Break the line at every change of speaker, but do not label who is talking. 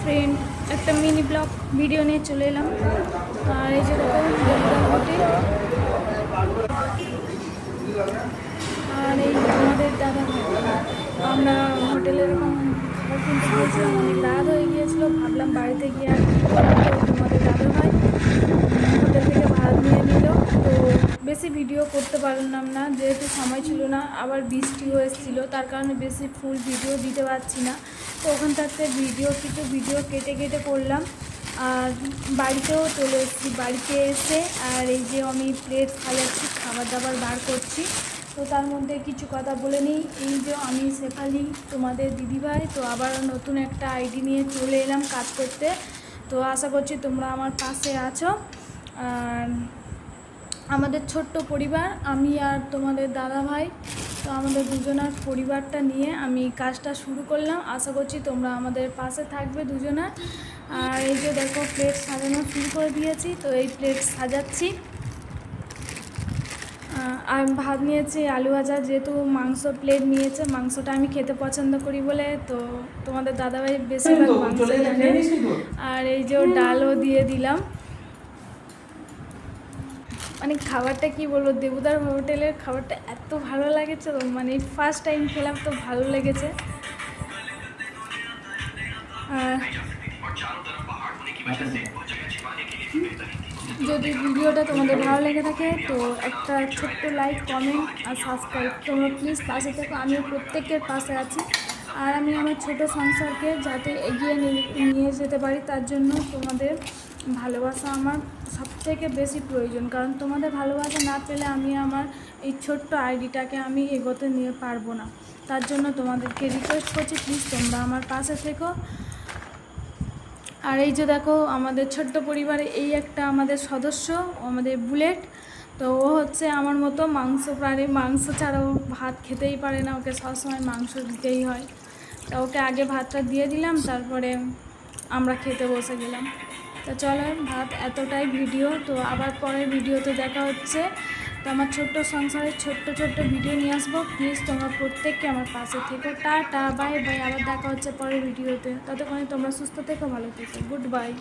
Friend, একটা mini blog video নিয়ে চলে এলাম। আর এই যে দেখো হোটেল, আর এই আমাদের দাদা ভাই। আমরা হোটেলে এরকম খাবার কিনতে গিয়েছিলাম, অনেক রাত হয়ে গিয়েছিলো, ভাবলাম বাড়িতে গিয়ে আর কী করবো। তো তোমাদের দাদা ভাই হোটেল থেকে ভাত নিয়ে নিল। তো বেশি ভিডিও করতে পারলাম না, যেহেতু সময় ছিল না, আবার বৃষ্টিও এসেছিলো, তার কারণে বেশি ফুল ভিডিও দিতে পারছি না। তো ওখান থাকতে কিছু ভিডিও কেটে কেটে করলাম। আর বাড়িতেও চলে এসেছি। বাড়িতে এসে আর এই যে আমি প্লেট সাজাচ্ছি, খাবার দাবার বার করছি। তো তার মধ্যে কিছু কথা বলে নিই। এই যে আমি শেফালি, তোমাদের দিদিভাই। তো আবার নতুন একটা আইডি নিয়ে চলে এলাম কাজ করতে। তো আশা করছি তোমরা আমার পাশে আছো। আর আমাদের ছোট্ট পরিবার, আমি আর তোমাদের দাদা ভাই, তো আমাদের দুজনার পরিবারটা নিয়ে আমি কাজটা শুরু করলাম। আশা করছি তোমরা আমাদের পাশে থাকবে দুজনা। আর এই যে দেখো প্লেট সাজানো শুরু করে দিয়েছি। তো এই প্লেট সাজাচ্ছি। আর ভাত নিয়েছি, আলু ভাজা, যেহেতু মাংস প্লেট নিয়েছে, মাংসটা আমি খেতে পছন্দ করি বলে, তো তোমাদের দাদাভাই বেশিরভাগ মাংস জানে। আর এই যে ডালও দিয়ে দিলাম। মানে খাবারটা কি বলবো, দেবুদার হোটেলের খাবারটা এত ভালো লাগেছে, মানে ফার্স্ট টাইম খেলাম, তো ভালো লেগেছে। যদি ভিডিওটা তোমাদের ভালো লেগে থাকে তো একটা ছোট্ট লাইক, কমেন্ট আর সাবস্ক্রাইব তোমরা প্লিজ পাশে থেকো। আমিও প্রত্যেকের পাশে আছি। আর আমি আমার ছোট সংসারকে যাতে এগিয়ে নিয়ে যেতে পারি, তার জন্য তোমাদের ভালোবাসা আমার সবথেকে বেশি প্রয়োজন। কারণ তোমাদের ভালোবাসা না পেলে আমি আমার এই ছোট্ট আইডিটাকে আমি এগোতে নিয়ে পারবো না। তার জন্য তোমাদেরকে রিকোয়েস্ট করছি, প্লিজ তোমরা আমার পাশে থেকো। আর এই যে দেখো আমাদের ছোট্ট পরিবারে এই একটা আমাদের সদস্য, আমাদের বুলেট। তো ও হচ্ছে আমার মতো মাংস প্রাণী, মাংস ছাড়াও ভাত খেতেই পারে না, ওকে সবসময় মাংস দিতেই হয়। তো ওকে আগে ভাতটা দিয়ে দিলাম, তারপরে আমরা খেতে বসে গেলাম। তো চলো, ভাত এতটাই ভিডিও। তো আবার পরের ভিডিওতে দেখা হচ্ছে। তো আমার ছোট্ট সংসারের ছোট্ট ছোট্ট ভিডিও নিয়ে আসবো। প্লিজ তোমরা প্রত্যেককে আমার পাশে থেকো। Tata, bye bye. আবার দেখা হচ্ছে পরের ভিডিওতে। ততক্ষণে তোমরা সুস্থ থেকো, ভালো থেকো। Good bye.